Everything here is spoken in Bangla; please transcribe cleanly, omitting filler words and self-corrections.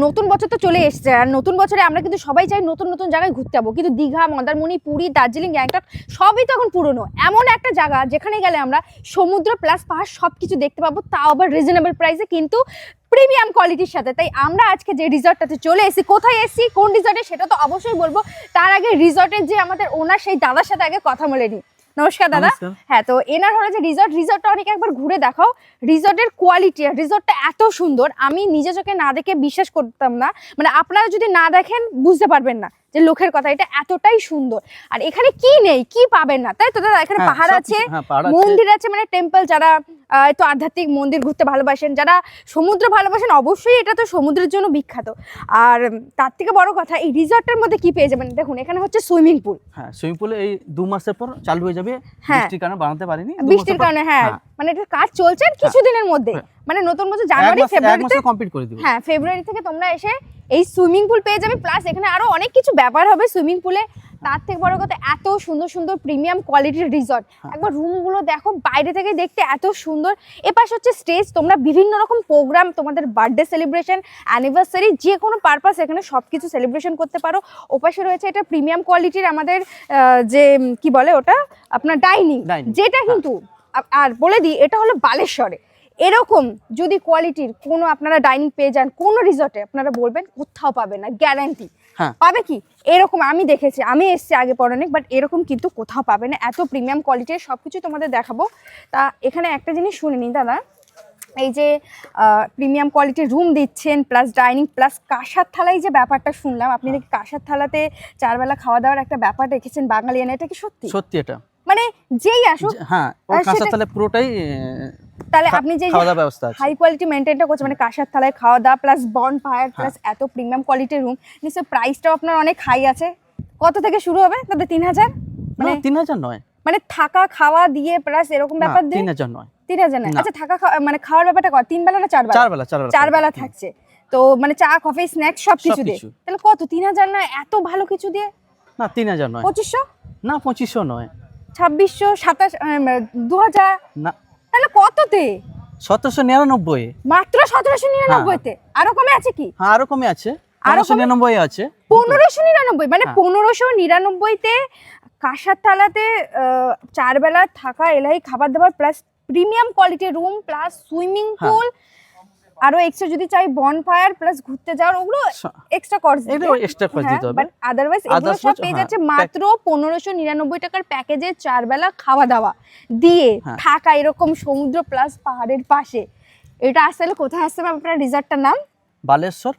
নতুন বছর তো চলে এসছে, আর নতুন বছরে আমরা কিন্তু সবাই চাই নতুন নতুন জায়গায় ঘুরতে যাবো, কিন্তু দীঘা, মন্দারমণি, পুরী, দার্জিলিং, গ্যাংটক সবই তো এখন পুরনো। এমন একটা জায়গা যেখানে গেলে আমরা সমুদ্র প্লাস পাহাড় সব কিছু দেখতে পাবো, তাও আবার রিজনেবল প্রাইসে, কিন্তু প্রিমিয়াম কোয়ালিটির সাথে। তাই আমরা আজকে যে রিসর্টটাতে চলে এসেছি, কোথায় এসেছি, কোন রিসর্টে, সেটা তো অবশ্যই বলবো। তার আগে রিসর্টের যে আমাদের ওনার সেই দাদার সাথে আগে কথা বলে নিই। নমস্কার দাদা। হ্যাঁ, তো এনার হলো যে রিসর্টটা অনেকে একবার ঘুরে দেখাও। রিসর্টের কোয়ালিটি, রিসর্টটা এত সুন্দর, আমি নিজে চোখে না দেখে বিশ্বাস করতাম না। মানে আপনারা যদি না দেখেন বুঝতে পারবেন না যে লোকের কথা, এটা এতটাই সুন্দর। আর এখানে কি নেই, কি পাবেন না, তাই তো দাদা? এখানে পাহাড় আছে, মন্দির আছে, মানে টেম্পল। যারা তো আধ্যাত্মিক মন্দির ঘুরতে ভালোবাসেন, যারা সমুদ্র ভালোবাসেন, অবশ্যই এটা তো সমুদ্রের জন্য বিখ্যাত। আর তার থেকে বড় কথা, এই রিসর্টের মধ্যে কি পেয়ে যাবেন দেখুন, এখানে হচ্ছে সুইমিং পুল। হ্যাঁ, সুইমিং পুল এই 2 মাসের পর চালু হয়ে যাবে। বৃষ্টির কারণে বানাতে পারিনি, বৃষ্টির কারণে। হ্যাঁ, মানে এটা কাজ চলছে কিছুদিনের মধ্যে, মানে নতুন বছর জানুয়ারি ফেব্রুয়ারিতে কমপ্লিট করে দিব। হ্যাঁ, ফেব্রুয়ারি থেকে তোমরা এসে এই সুইমিং পুল পেয়ে যাবে। প্লাস এখানে আরো অনেক কিছু ব্যাপার হবে সুইমিং পুলে। তার থেকে বড় কথা, এত সুন্দর সুন্দর প্রিমিয়াম কোয়ালিটির রিসর্ট। একবার রুমগুলো দেখো, বাইরে থেকে দেখতে এত সুন্দর। এপাশ হচ্ছে স্টেজ, তোমরা বিভিন্ন রকম প্রোগ্রাম, তোমাদের বার্থডে সেলিব্রেশন, অ্যানিভার্সারি, যে কোনো পারপাস এখানে সব কিছু সেলিব্রেশন করতে পারো। ওপাশে রয়েছে এটা প্রিমিয়াম কোয়ালিটির আমাদের যে কি বলে ওটা, আপনার ডাইনিং, যেটা কিন্তু আর বলে দিই, এটা হলো বালেশ্বরে। এরকম যদি কোয়ালিটির কোনো আপনারা ডাইনিং পেয়ে যান কোনো রিসর্টে, আপনারা বলবেন কোথাও পাবে না, গ্যারান্টি। পাবে কি এরকম, আমি দেখেছি, আমি এসছি আগে পর অনেক, বাট এরকম কিন্তু কোথাও পাবে না। এত প্রিমিয়াম কোয়ালিটির সবকিছু তোমাদের দেখাবো। তা এখানে একটা জিনিস শুনে নিন দাদা, এই যে প্রিমিয়াম কোয়ালিটির রুম দিচ্ছেন, প্লাস ডাইনিং, প্লাস কাঁসার থালায় যে ব্যাপারটা শুনলাম, আপনি দেখি কাঁসার থালাতে 4 বেলা খাওয়া দাওয়ার একটা ব্যাপার রেখেছেন বাঙালিয়ান, এটা কি সত্যি? সত্যি, এটা মানে যেই আসুক, হ্যাঁ, ও কাঁসার থালা পুরোটাই। তাহলে আপনি যে খাওয়া দাওয়া ব্যবস্থা আছে, হাই কোয়ালিটি মেইনটেইনটা করছেন, মানে কাঁসার থালায় খাওয়া দাওয়া প্লাস বন ফায়ার প্লাস এত প্রিমিয়াম কোয়ালিটির রুম, নিশ্চয় প্রাইসটাও আপনার অনেক হাই আছে। কত থেকে শুরু হবে দাদা? 3000? মানে 3000 নয়, মানে থাকা খাওয়া দিয়ে প্লাস এরকম ব্যাপার দিয়ে 3000 নয়। 3000 না? আচ্ছা, থাকা মানে খাওয়ার ব্যাপারটা কত, 3 বেলা না 4 বেলা? 4 বেলা থাকছে তো, মানে চা কফি স্ন্যাক্স সবকিছু দিয়ে, তাহলে কত? 3000 না? এত ভালো কিছু দিয়ে না, 3000 নয়। 2500 না, 2500 নয়। 2600, 27, 2000 না, তাহলে কততে? 1799। মাত্র 1799 তে? আরো কমে আছে কি? হ্যাঁ, আরো কমে আছে, 1599 আছে। 1599? মানে 1599 তে কাঁসার থালাতে 4 বেলা থাকা, এলাই খাবার দাবার, প্লাস প্রিমিয়াম কোয়ালিটির রুম, প্লাস সুইমিং পুল, আরো এক্সট্রা যদি চাই বন ফায়ার প্লাস ঘুরতে যাওয়ার, ওগুলো এক্সট্রা কস্ট, এগুলো এক্সট্রা কস্ট দিতে হবে। বাট আদারওয়াইজ এগুলো সব পেয়ে যাচ্ছে মাত্র 1599 টাকার প্যাকেজে 4 বেলা খাওয়া দাওয়া দিয়ে থাকা, এরকম সমুদ্র প্লাস পাহাড়ের পাশে। এটা আসলে কোথায় আসছে আপনার রিসর্টটার নাম? বালেশ্বর।